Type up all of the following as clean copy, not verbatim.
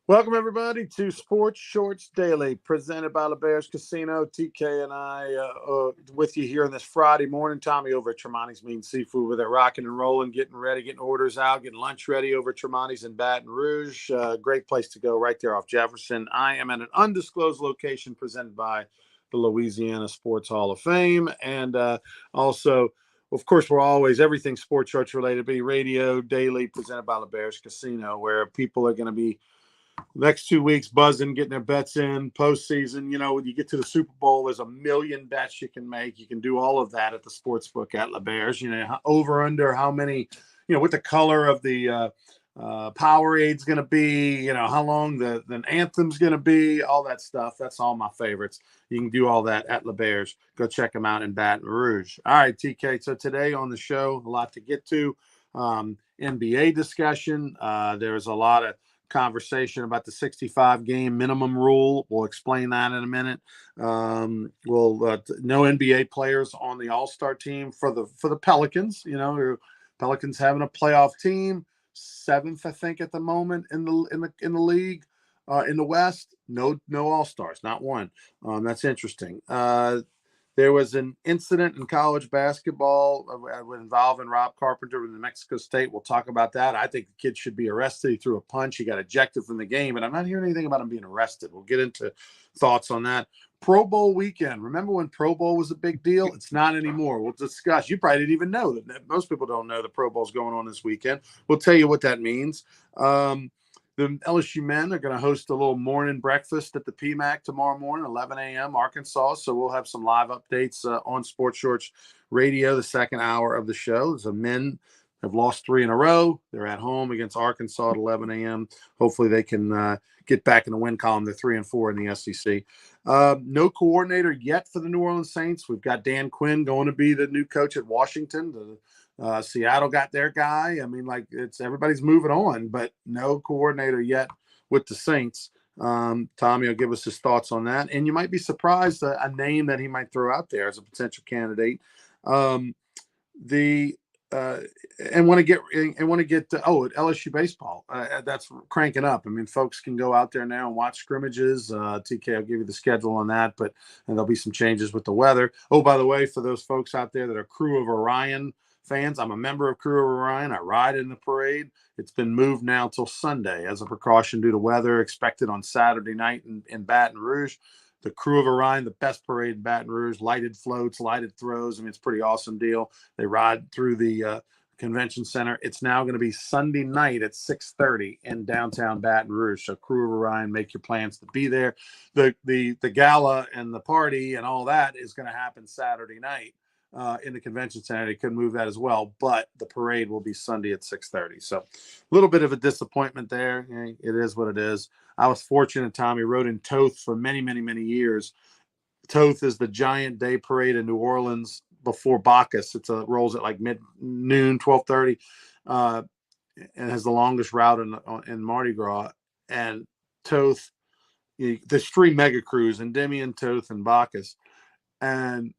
Welcome, everybody, to Sports Shorts Daily, presented by LeBears Casino. TK and I with you here on this Friday morning. Tommy over at Tremonti's Mean Seafood with it, rocking and rolling, getting ready, getting orders out, getting lunch ready over at Tremonti's in Baton Rouge. Great place to go right there off Jefferson. I am at an undisclosed location presented by the Louisiana Sports Hall of Fame. And also, of course, we're always everything Sports Shorts related, be radio, daily, presented by LeBears Casino, where people are going to be next 2 weeks buzzing, getting their bets in postseason. You know, when you get to the Super Bowl, there's a million bets you can make. You can do all of that at the sports book at LeBears. You know, over under how many, you know, what the color of the Powerade's going to be, you know, how long the anthem's going to be, all that stuff. That's all my favorites. You can do all that at LeBears. Go check them out in Baton Rouge. All right, TK. So today on the show, a lot to get to. NBA discussion. There's a lot of conversation about the 65 game minimum rule. We'll explain that in a minute. No NBA players on the All-Star team for the Pelicans. You know, Pelicans having a playoff team, 7th, I think, at the moment in the league. In the West, no All-Stars, not one. That's interesting. There was an incident in college basketball involving Rob Carpenter with New Mexico State. We'll talk about that. I think the kid should be arrested. He threw a punch. He got ejected from the game, but I'm not hearing anything about him being arrested. We'll get into thoughts on that. Pro Bowl weekend. Remember when Pro Bowl was a big deal? It's not anymore. We'll discuss. You probably didn't even know that. Most people don't know the Pro Bowl's going on this weekend. We'll tell you what that means. The LSU men are going to host a little morning breakfast at the PMAC tomorrow morning, 11 a.m. Arkansas. So we'll have some live updates on Sports Shorts Radio, the second hour of the show. The men have lost 3 in a row. They're at home against Arkansas at 11 a.m. Hopefully they can get back in the win column. They're 3-4 in the SEC. No coordinator yet for the New Orleans Saints. We've got Dan Quinn going to be the new coach at Washington. Seattle got their guy. I mean, like, it's everybody's moving on, but no coordinator yet with the Saints. Tommy will give us his thoughts on that, and you might be surprised a name that he might throw out there as a potential candidate. And want to get to LSU baseball. That's cranking up. I mean, folks can go out there now and watch scrimmages. TK will give you the schedule on that, and there'll be some changes with the weather. Oh, by the way, for those folks out there that are Crew of Orion fans, I'm a member of Crew of Orion. I ride in the parade. It's been moved now until Sunday as a precaution due to weather expected on Saturday night in Baton Rouge. The Crew of Orion, the best parade in Baton Rouge, lighted floats, lighted throws. I mean, it's a pretty awesome deal. They ride through the convention center. It's now going to be Sunday night at 6:30 in downtown Baton Rouge. So Crew of Orion, make your plans to be there. The gala and the party and all that is going to happen Saturday night in the convention center. They could move that as well, but the parade will be Sunday at 6:30. So a little bit of a disappointment there. It is what it is. I was fortunate, Tommy, rode in Toth for many, many, many years. Toth is the giant day parade in New Orleans before Bacchus. Rolls at like mid-noon, 12:30, and has the longest route in Mardi Gras. And Toth, there's 3 mega crews, Endymion, Toth, and Bacchus. And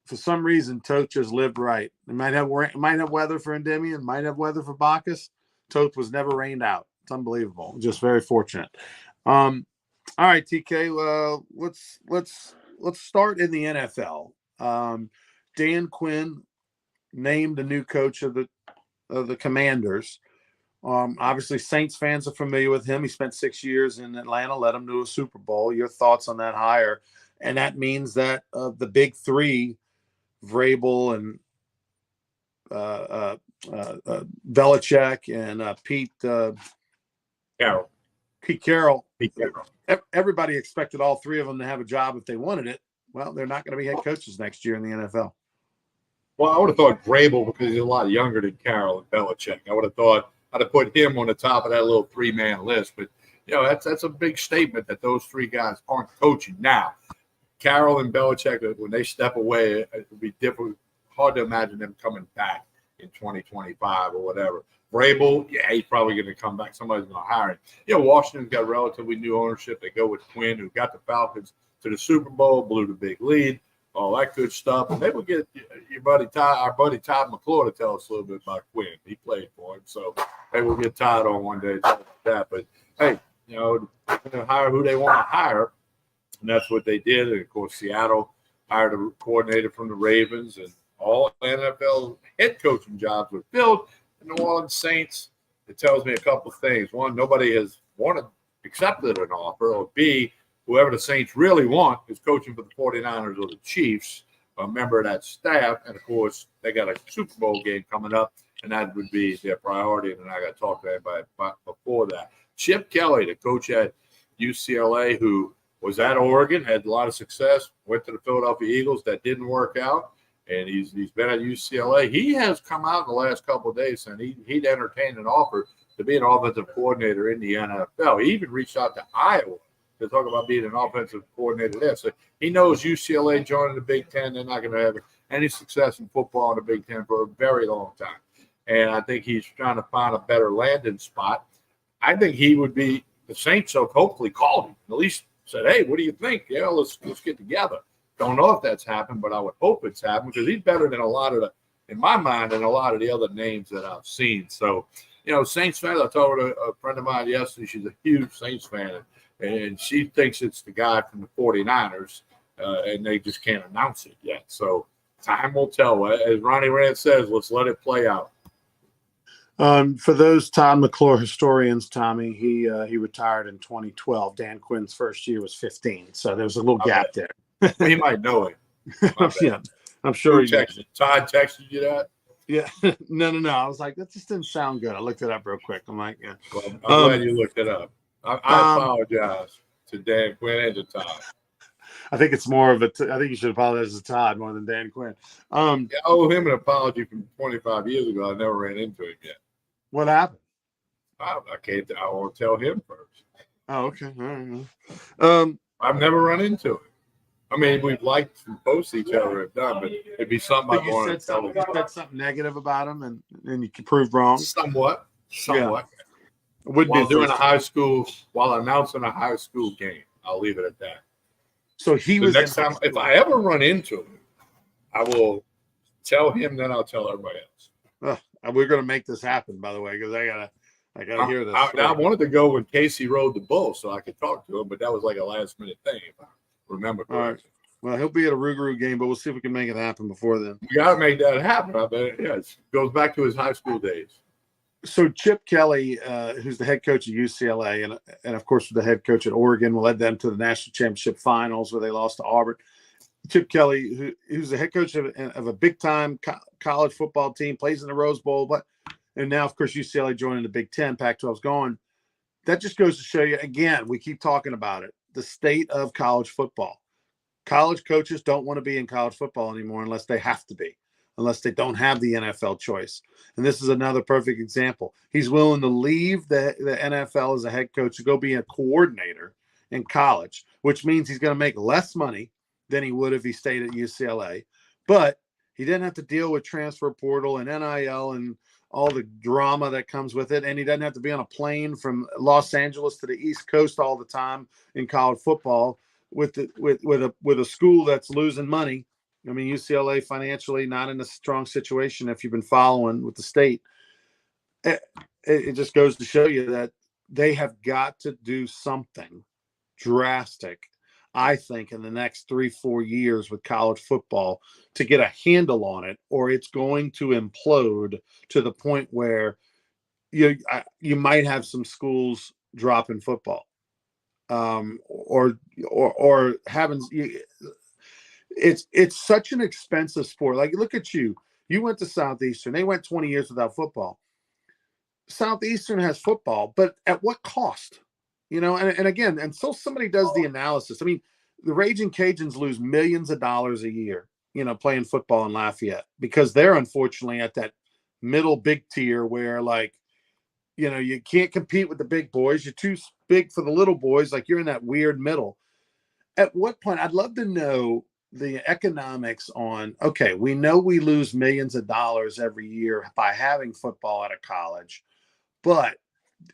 for some reason, Toth just lived right. It might have weather for Endymion, might have weather for Bacchus. Toth was never rained out. It's unbelievable. Just very fortunate. All right, TK. Let's start in the NFL. Dan Quinn named the new coach of the Commanders. Obviously, Saints fans are familiar with him. He spent 6 years in Atlanta, led them to a Super Bowl. Your thoughts on that hire? And that means that the big 3, Vrabel and Belichick and Pete Carroll. Everybody expected all 3 of them to have a job if they wanted it. Well, they're not going to be head coaches next year in the NFL. Well, I would have thought Vrabel, because he's a lot younger than Carroll and Belichick. I would have thought I'd have put him on the top of that little 3-man list. But, that's a big statement that those 3 guys aren't coaching now. Carroll and Belichick, when they step away, it would be difficult, hard to imagine them coming back in 2025 or whatever. Vrabel, he's probably going to come back. Somebody's going to hire him. Washington's got relatively new ownership. They go with Quinn, who got the Falcons to the Super Bowl, blew the big lead, all that good stuff. And they will get our buddy Todd McClure to tell us a little bit about Quinn. He played for him, so they will get Todd on one day to talk about that. But, hey, hire who they want to hire. And that's what they did. And of course, Seattle hired a coordinator from the Ravens, and all NFL head coaching jobs were filled. The New Orleans Saints, it tells me a couple things. One, nobody has accepted an offer, or B, whoever the Saints really want is coaching for the 49ers or the Chiefs, a member of that staff. And of course, they got a Super Bowl game coming up, and that would be their priority. And then I got to talk to everybody before that. Chip Kelly, the coach at UCLA, who was at Oregon, had a lot of success, went to the Philadelphia Eagles. That didn't work out, and he's been at UCLA. He has come out in the last couple of days and he'd entertained an offer to be an offensive coordinator in the NFL. He even reached out to Iowa to talk about being an offensive coordinator there. So he knows UCLA joining the Big Ten, they're not going to have any success in football in the Big Ten for a very long time. And I think he's trying to find a better landing spot. I think he would be – the Saints have hopefully called him, at least said, hey, what do you think? Yeah, let's get together. Don't know if that's happened, but I would hope it's happened because he's better than in my mind, than a lot of the other names that I've seen. So, Saints fans, I told a friend of mine yesterday, she's a huge Saints fan, and she thinks it's the guy from the 49ers, and they just can't announce it yet. So time will tell. As Ronnie Rand says, let's let it play out. For those Todd McClure historians, Tommy, he retired in 2012. Dan Quinn's first year was 15, so there's a little gap there. Well, he might know it. Yeah, I'm sure. Todd texted you that? Yeah. No. I was like, that just didn't sound good. I looked it up real quick. I'm like, yeah. Well, I'm glad you looked it up. I apologize to Dan Quinn and to Todd. I think it's more of I think you should apologize to Todd more than Dan Quinn. I owe him an apology from 25 years ago. I never ran into him yet. What happened? I won't tell him first. Oh, okay. All right. I've never run into him. I mean, we've liked and post each other have done, but it'd be something I want to tell him. You said something negative about him, and you can prove wrong. Somewhat. Yeah. While announcing a high school game, I'll leave it at that. So he was next time. If I ever run into him, I will tell him. Then I'll tell everybody else. We're going to make this happen, by the way, because I gotta hear this. I wanted to go when Casey rode the bull so I could talk to him, but that was like a last minute thing. If I remember correctly. All right. Well, he'll be at a Rougarou game, but we'll see if we can make it happen before then. We got to make that happen. I bet. Yeah, it goes back to his high school days. So Chip Kelly, who's the head coach at UCLA, and of course the head coach at Oregon, led them to the national championship finals where they lost to Auburn. Chip Kelly, who's the head coach of a big-time college football team, plays in the Rose Bowl, and now, of course, UCLA joining the Big Ten, Pac-12's gone. That just goes to show you, again, we keep talking about it, the state of college football. College coaches don't want to be in college football anymore unless they have to be, unless they don't have the NFL choice. And this is another perfect example. He's willing to leave the NFL as a head coach to go be a coordinator in college, which means he's going to make less money than he would if he stayed at UCLA. But he didn't have to deal with transfer portal and NIL and all the drama that comes with it. And he doesn't have to be on a plane from Los Angeles to the East Coast all the time in college football with a school that's losing money. I mean, UCLA financially not in a strong situation if you've been following with the state. It just goes to show you that they have got to do something drastic, I think, in the next 3-4 years with college football to get a handle on it, or it's going to implode to the point where you might have some schools dropping football, or having. It's such an expensive sport. Like, look at you. You went to Southeastern. They went 20 years without football. Southeastern has football, but at what cost? And again, until somebody does the analysis, I mean, the Raging Cajuns lose millions of dollars a year, playing football in Lafayette because they're unfortunately at that middle big tier where, like, you can't compete with the big boys. You're too big for the little boys. Like, you're in that weird middle. At what point, I'd love to know the economics on, okay, we know we lose millions of dollars every year by having football at a college, but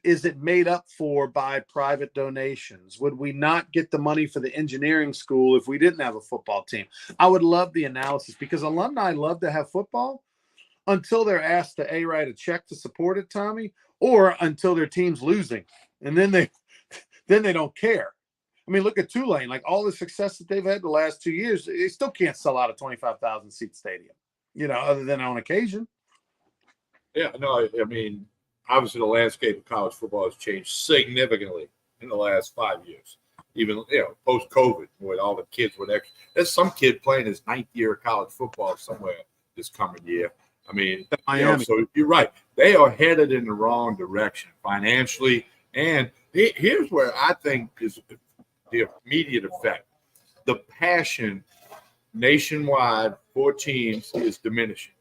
is it made up for by private donations? Would we not get the money for the engineering school if we didn't have a football team? I would love the analysis because alumni love to have football until they're asked to write a check to support it, Tommy, or until their team's losing. And then then they don't care. I mean, look at Tulane. Like all the success that they've had the last 2 years, they still can't sell out a 25,000 seat stadium. Other than on occasion. Yeah, no, I mean, obviously the landscape of college football has changed significantly in the last 5 years. Even post COVID, with all the kids with extra. There's some kid playing his ninth year of college football somewhere this coming year. I mean, Miami. So you're right. They are headed in the wrong direction financially. And here's where I think is the immediate effect. The passion nationwide for teams is diminishing.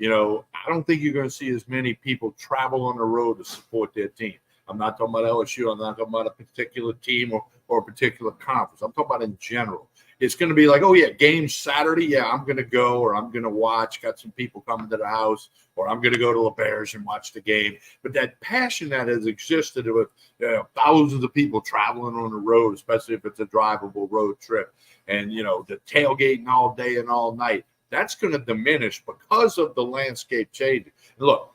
I don't think you're going to see as many people travel on the road to support their team. I'm not talking about LSU. I'm not talking about a particular team or a particular conference. I'm talking about in general. It's going to be like, oh, yeah, game Saturday. Yeah, I'm going to go, or I'm going to watch. Got some people coming to the house, or I'm going to go to LeBears and watch the game. But that passion that has existed with thousands of people traveling on the road, especially if it's a drivable road trip, and, the tailgating all day and all night, that's going to diminish because of the landscape changing. Look,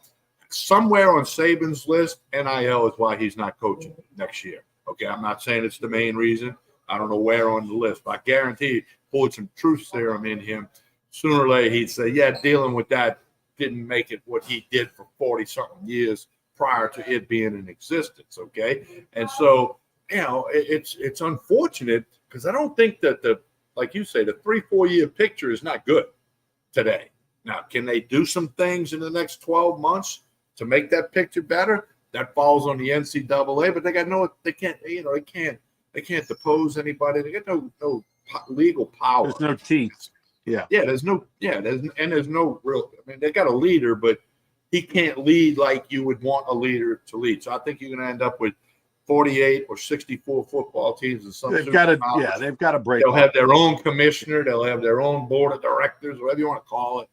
somewhere on Saban's list, NIL is why he's not coaching next year. Okay, I'm not saying it's the main reason. I don't know where on the list, but I guarantee put some truth serum in him. Sooner or later, he'd say, yeah, dealing with that didn't make it what he did for 40-something years prior to it being in existence, okay? And so, it's unfortunate because I don't think that like you say, the 3-4 year picture is not good today. Now, can they do some things in the next 12 months to make that picture better? That falls on the NCAA, but they can't depose anybody. They got no legal power. There's no teeth. Yeah. There's no real. I mean, they got a leader, but he can't lead like you would want a leader to lead. So I think you're going to end up with 48 or 64 football teams and some. They've got to break. They'll have their own commissioner. They'll have their own board of directors, whatever you want to call it.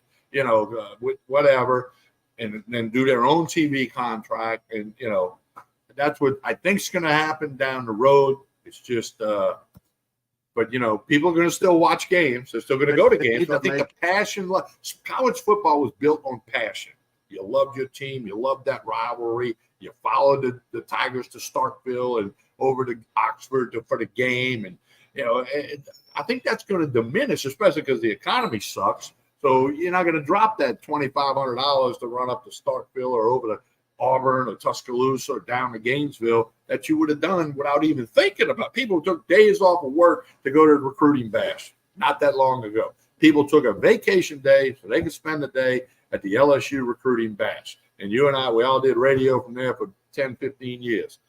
Whatever. And then do their own TV contract. And, that's what I think is going to happen down the road. It's just, but, people are going to still watch games. They're still going to go to games. I think the passion, college football was built on passion. You loved your team. You loved that rivalry. You followed the Tigers to Starkville and over to Oxford for the game. And, I think that's going to diminish, especially because the economy sucks. So you're not going to drop that $2,500 to run up to Starkville or over to Auburn or Tuscaloosa or down to Gainesville that you would have done without even thinking about. People took days off of work to go to the recruiting bash not that long ago. People took a vacation day so they could spend the day at the LSU recruiting bash. And you and I, we all did radio from there for 10, 15 years.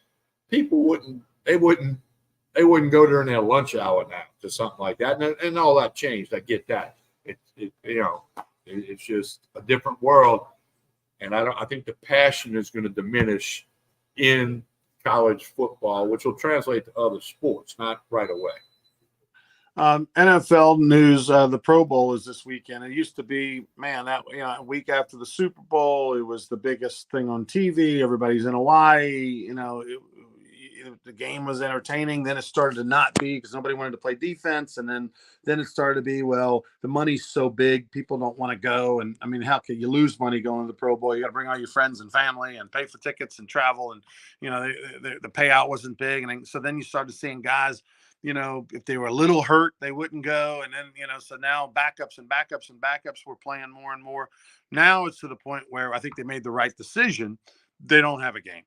People wouldn't go during their lunch hour now to something like that. And all that changed. I get that. It's just a different world, and I think the passion is going to diminish in college football, which will translate to other sports, not right away. NFL news: the Pro Bowl is this weekend. It used to be, man, that a week after the Super Bowl, it was the biggest thing on TV. Everybody's in Hawaii. The game was entertaining. Then it started to not be because nobody wanted to play defense. And then it started to be, well, the money's so big, people don't want to go. And I mean, how can you lose money going to the Pro Bowl? You got to bring all your friends and family and pay for tickets and travel. And, the payout wasn't big. And so then you started seeing guys, if they were a little hurt, they wouldn't go. And then, so now backups were playing more and more. Now it's to the point where I think they made the right decision. They don't have a game.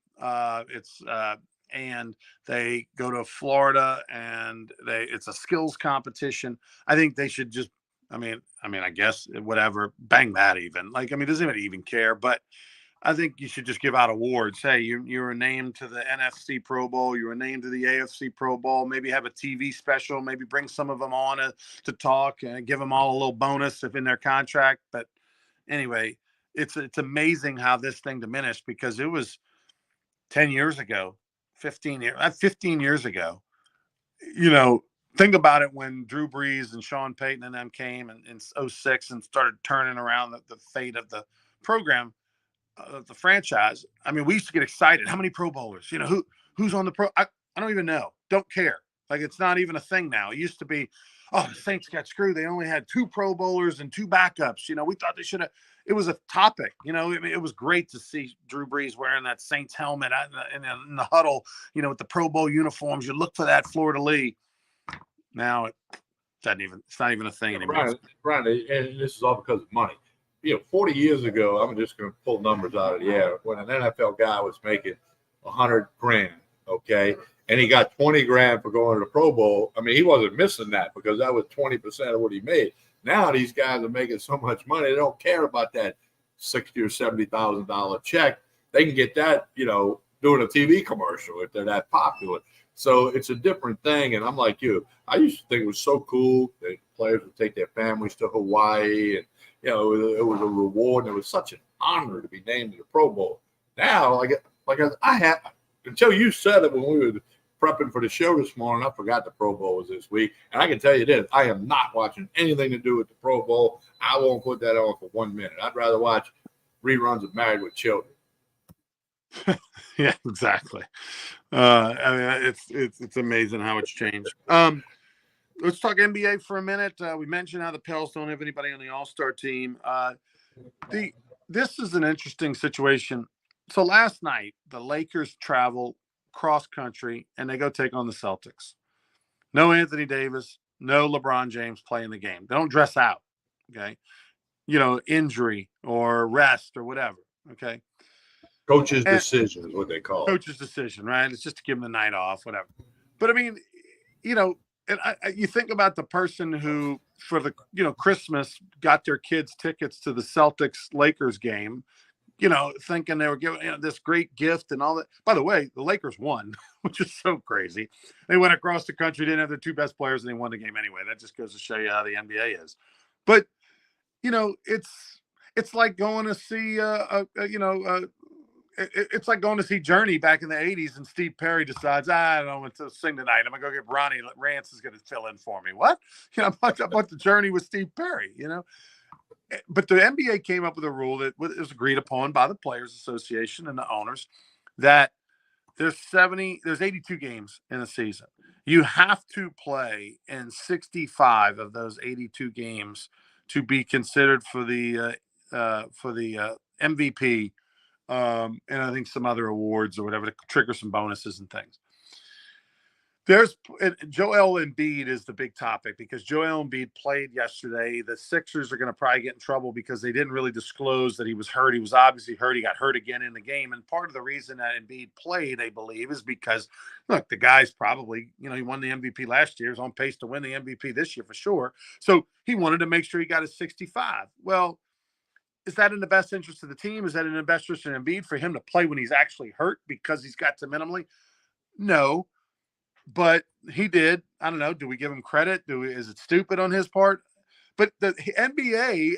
And they go to Florida and it's a skills competition. I think they should just, I guess whatever, bang that even. Doesn't even care, but I think you should just give out awards. Hey, you were named to the NFC Pro Bowl. You were named to the AFC Pro Bowl. Maybe have a TV special. Maybe bring some of them on to talk and give them all a little bonus if in their contract. But anyway, it's amazing how this thing diminished because it was 10 years ago. 15 years ago, think about it when Drew Brees and Sean Payton and them came in 06 and started turning around the fate of the program, the franchise. I mean, we used to get excited. How many Pro Bowlers? Who's on the pro? I don't even know. Don't care. It's not even a thing now. It used to be, oh, the Saints got screwed. They only had 2 Pro Bowlers and 2 backups. We thought they should have. it was a topic. It was great to see Drew Brees wearing that Saints helmet in the huddle, with the Pro Bowl uniforms. You look for that fleur de lis. Now it's not even a thing anymore. Brian, and this is all because of money. 40 years ago, I'm just going to pull numbers out of the air. When an NFL guy was making $100,000, okay, and he got $20,000 for going to the Pro Bowl, I mean, he wasn't missing that because that was 20% of what he made. Now these guys are making so much money, they don't care about that $60,000 or $70,000 check. They can get that, doing a TV commercial if they're that popular. So it's a different thing. And I'm like you. I used to think it was so cool that players would take their families to Hawaii, and it was a reward. And it was such an honor to be named to the Pro Bowl. Now, I had until you said it when we were prepping for the show this morning, I forgot the Pro Bowl was this week. And I can tell you this, I am not watching anything to do with the Pro Bowl. I won't put that on for 1 minute. I'd rather watch reruns of Married with Children. Yeah, exactly. I mean, it's amazing how it's changed. Let's talk NBA for a minute. We mentioned how the Pels don't have anybody on the All-Star team. This is an interesting situation. So last night, the Lakers travel cross country and they go take on the Celtics. No Anthony Davis, no LeBron James play in the game. They don't dress out. Okay. Injury or rest or whatever. Okay. Coach's decision is what they call it. Coach's decision, right? It's just to give them the night off, whatever. But I mean, and you think about the person who, for the Christmas, got their kids tickets to the Celtics Lakers game, thinking they were giving this great gift and all that. By the way, the Lakers won, which is so crazy. They went across the country, didn't have their two best players, and they won the game anyway. That just goes to show you how the NBA is. But it's like going to see it's like going to see Journey back in the 80s and Steve Perry decides, I don't want to sing tonight. I'm going to go get Ronnie Rance is going to fill in for me. What? About the Journey with Steve Perry, But the NBA came up with a rule that was agreed upon by the Players Association and the owners that there's 82 games in a season. You have to play in 65 of those 82 games to be considered for the MVP. And I think some other awards or whatever to trigger some bonuses and things. Joel Embiid is the big topic because Joel Embiid played yesterday. The Sixers are going to probably get in trouble because they didn't really disclose that he was hurt. He was obviously hurt. He got hurt again in the game. And part of the reason that Embiid played, they believe, is because, look, the guy's probably, he won the MVP last year. He's on pace to win the MVP this year for sure. So he wanted to make sure he got his 65. Well, is that in the best interest of the team? Is that in the best interest of Embiid for him to play when he's actually hurt because he's got to minimally? No, but he did. I don't know. Do we give him credit? Is it stupid on his part? But the NBA,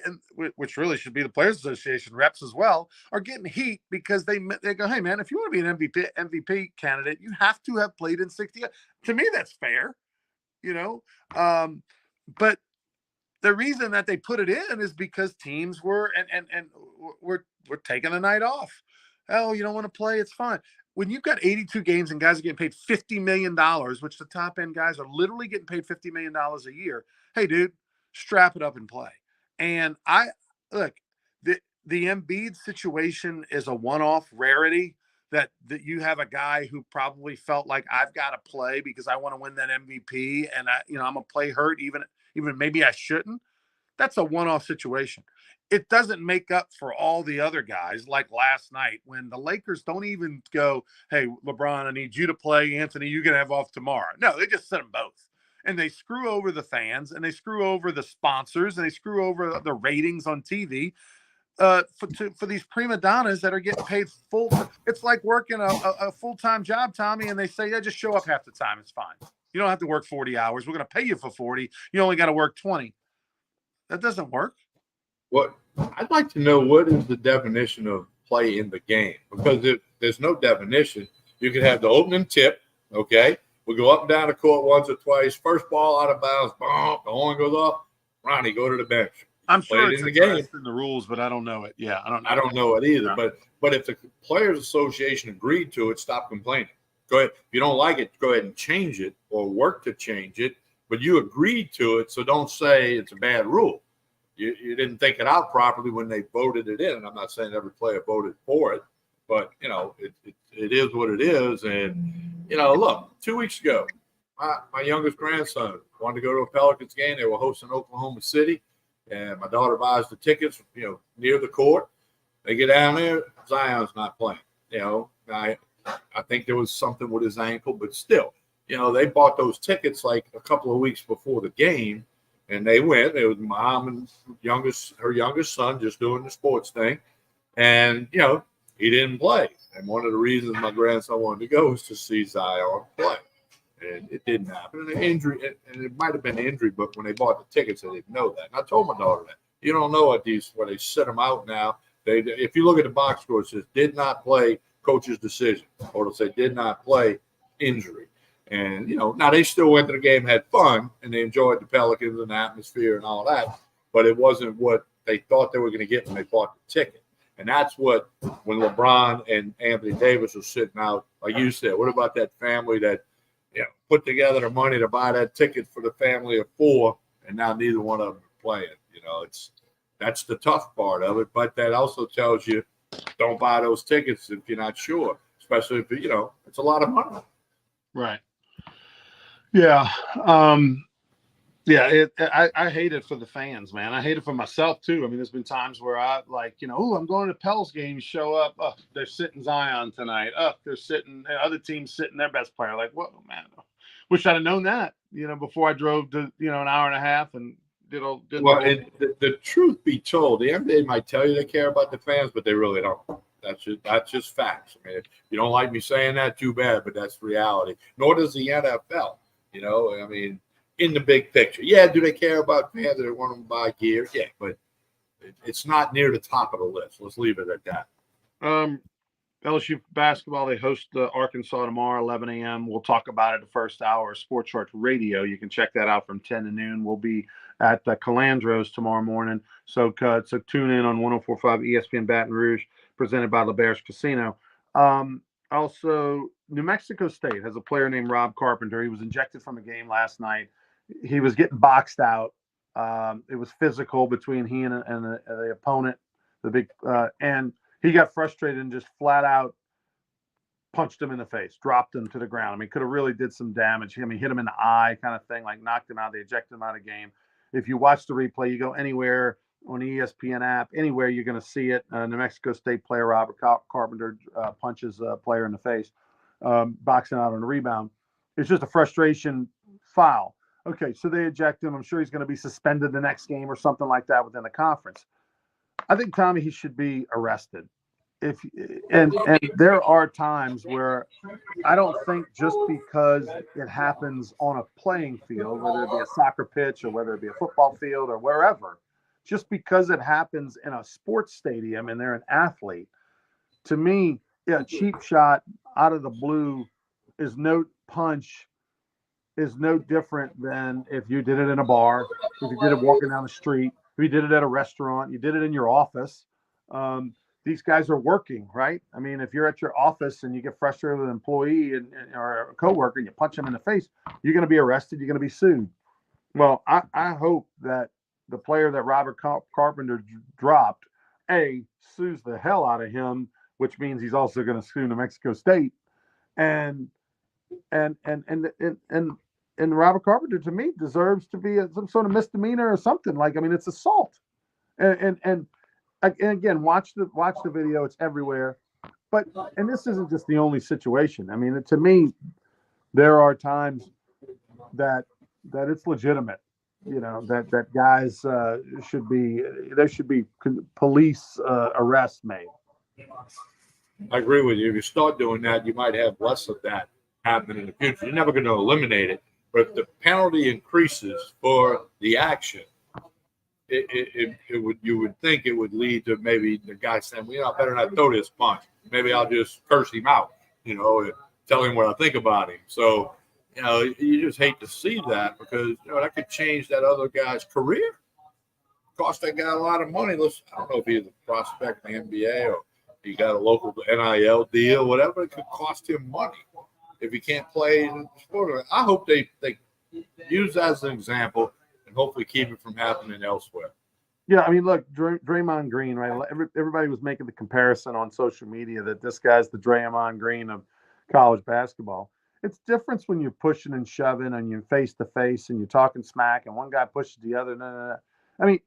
which really should be the Players Association reps as well, are getting heat because they go, hey, man, if you want to be an MVP candidate, you have to have played in 60. To me, that's fair, but the reason that they put it in is because teams were taking the night off. Oh, you don't want to play? It's fine. When you've got 82 games and guys are getting paid $50 million, which the top end guys are literally getting paid $50 million a year. Hey, dude, strap it up and play. And the Embiid situation is a one-off rarity that you have a guy who probably felt like I've got to play because I want to win that MVP and I'm going to play hurt even maybe I shouldn't. That's a one-off situation. It doesn't make up for all the other guys like last night when the Lakers don't even go, hey, LeBron, I need you to play. Anthony, you're going to have off tomorrow. No, they just set them both. And they screw over the fans and they screw over the sponsors and they screw over the ratings on TV for these prima donnas that are getting paid full. It's like working a full-time job, Tommy, and they say, yeah, just show up half the time. It's fine. You don't have to work 40 hours. We're going to pay you for 40. You only got to work 20. That doesn't work. What I'd like to know, what is the definition of play in the game? Because if there's no definition, you could have the opening tip, okay? We go up and down the court once or twice. First ball out of bounds, boom, the horn goes off. Ronnie, go to the bench. I'm sure it's in the game in the rules, but I don't know it. Yeah, I don't know it either. No. But if the Players Association agreed to it, stop complaining. Go ahead. If you don't like it, go ahead and change it or work to change it. But you agreed to it, so don't say it's a bad rule. you didn't think it out properly when they voted it in. And I'm not saying every player voted for it, but it is what it is. And look, 2 weeks ago, my youngest grandson wanted to go to a Pelicans game. They were hosting Oklahoma City, and my daughter buys the tickets, near the court. They get down there, Zion's not playing. I think there was something with his ankle, but still, they bought those tickets like a couple of weeks before the game, and they went. It was mom and her youngest son just doing the sports thing, and he didn't play. And one of the reasons my grandson wanted to go was to see Zion play, and it didn't happen. And an injury, and it might have been an injury, but when they bought the tickets, they didn't know that. And I told my daughter that you don't know where they set them out now. If you look at the box score, it says did not play, coach's decision, or it'll say did not play, injury. And, now they still went to the game, had fun, and they enjoyed the Pelicans and the atmosphere and all that, but it wasn't what they thought they were going to get when they bought the ticket. And that's when LeBron and Anthony Davis were sitting out, like you said, what about that family that, put together the money to buy that ticket for the family of four, and now neither one of them are playing? That's the tough part of it, but that also tells you don't buy those tickets if you're not sure, especially if, it's a lot of money. Right. Yeah. I hate it for the fans, man. I hate it for myself too. I mean, there's been times where I I'm going to Pels games, show up. Oh, they're sitting Zion tonight. Oh, they're sitting other teams sitting their best player. Like, whoa, man. Wish I'd have known that, before I drove to, an hour and a half and the truth be told, the NBA might tell you they care about the fans, but they really don't. That's just facts. I mean, if you don't like me saying that, too bad, but that's reality. Nor does the NFL. I mean, in the big picture, yeah. Do they care about fans? Do they want them to buy gear? Yeah, but it's not near the top of the list. Let's leave it at that. LSU basketball, they host Arkansas tomorrow, 11 a.m. We'll talk about it the first hour of Sports Charts Radio. You can check that out from 10 to noon. We'll be at Calandro's tomorrow morning. So tune in on 104.5 ESPN Baton Rouge, presented by LeBear's Casino. Also, New Mexico State has a player named Rob Carpenter. He was injected from a game last night. He was getting boxed out. It was physical between he and the opponent, and he got frustrated and just flat out punched him in the face, dropped him to the ground. I mean, could have really did some damage. I mean, hit him in the eye kind of thing, like knocked him out. They ejected him out of the game. If you watch the replay, you go anywhere on the ESPN app, anywhere you're going to see it. New Mexico State player Robert Carpenter punches a player in the face, boxing out on a rebound. It's just a frustration foul. Okay, so they eject him. I'm sure he's going to be suspended the next game or something like that within the conference. I think, Tommy, he should be arrested. And there are times where I don't think just because it happens on a playing field, whether it be a soccer pitch or whether it be a football field or wherever, just because it happens in a sports stadium and they're an athlete, to me, a cheap shot out of the blue is no different than if you did it in a bar, if you did it walking down the street, if you did it at a restaurant, you did it in your office. These guys are working, right? I mean, if you're at your office and you get frustrated with an employee or a coworker, and you punch them in the face, you're going to be arrested. You're going to be sued. Well, I hope that the player that Robert Carpenter dropped, sues the hell out of him, which means he's also going to sue New Mexico State, and Robert Carpenter, to me, deserves to be some sort of misdemeanor or something. Like, I mean, it's assault, and again, watch the video. It's everywhere. And this isn't just the only situation. I mean, to me, there are times that it's legitimate. That guys there should be police arrests made. I agree with you. If you start doing that, you might have less of that happen in the future. You're never going to eliminate it, but if the penalty increases for the action, you would think it would lead to maybe the guy saying, "Well, I better not throw this punch. Maybe I'll just curse him out, and tell him what I think about him." So, you just hate to see that because that could change that other guy's career, cost that guy a lot of money. I don't know if he's a prospect in the NBA or he got a local NIL deal, whatever. It could cost him money if he can't play in the sport. I hope they use that as an example and hopefully keep it from happening elsewhere. Yeah, I mean, look, Draymond Green, right? Everybody was making the comparison on social media that this guy's the Draymond Green of college basketball. It's different when you're pushing and shoving and you're face to face and you're talking smack and one guy pushes the other. No, no, no. I mean,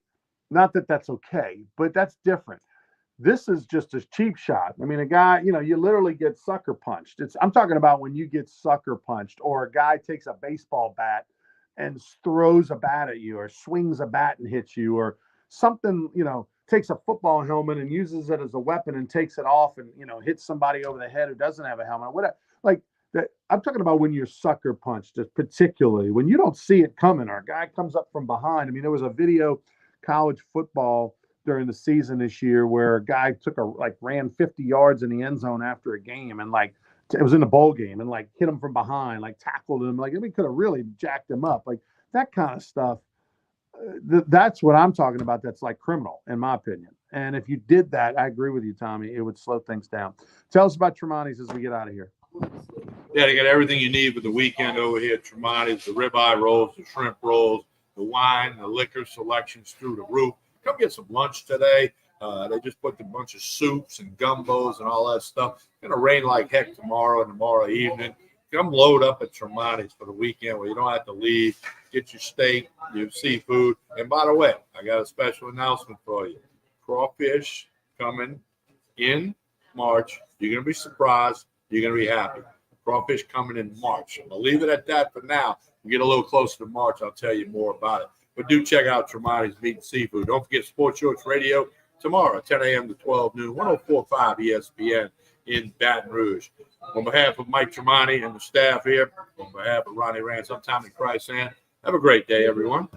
not that that's okay, but that's different. This is just a cheap shot. I mean, a guy, you literally get sucker punched. I'm talking about when you get sucker punched, or a guy takes a baseball bat and throws a bat at you, or swings a bat and hits you, or something, takes a football helmet and uses it as a weapon and takes it off and, hits somebody over the head who doesn't have a helmet. Whatever. Like that, I'm talking about when you're sucker punched, particularly when you don't see it coming, or a guy comes up from behind. I mean, there was a video, college football during the season this year where a guy ran 50 yards in the end zone after a game, and it was in a bowl game, and hit him from behind, tackled him, we could have really jacked him up, that kind of stuff. That's what I'm talking about. That's criminal, in my opinion. And if you did that, I agree with you, Tommy. It would slow things down. Tell us about Tremonti's as we get out of here. Yeah, they got everything you need for the weekend over here at Tremonti's. The ribeye rolls, the shrimp rolls, the wine, the liquor selections through the roof. Come get some lunch today. They just put a bunch of soups and gumbos and all that stuff. It's going to rain like heck tomorrow and tomorrow evening. Come load up at Tremonti's for the weekend where you don't have to leave. Get your steak, your seafood. And by the way, I got a special announcement for you. Crawfish coming in March. You're going to be surprised. You're going to be happy. Crawfish coming in March. I'm going to leave it at that for now. We get a little closer to March, I'll tell you more about it. But do check out Tremonti's Meat and Seafood. Don't forget Sports Shorts Radio tomorrow, 10 a.m. to 12 noon, 104.5 ESPN in Baton Rouge. On behalf of Mike Tremonti and the staff here, on behalf of Ronnie Rance, I'm Tommy Chrysan. Have a great day, everyone.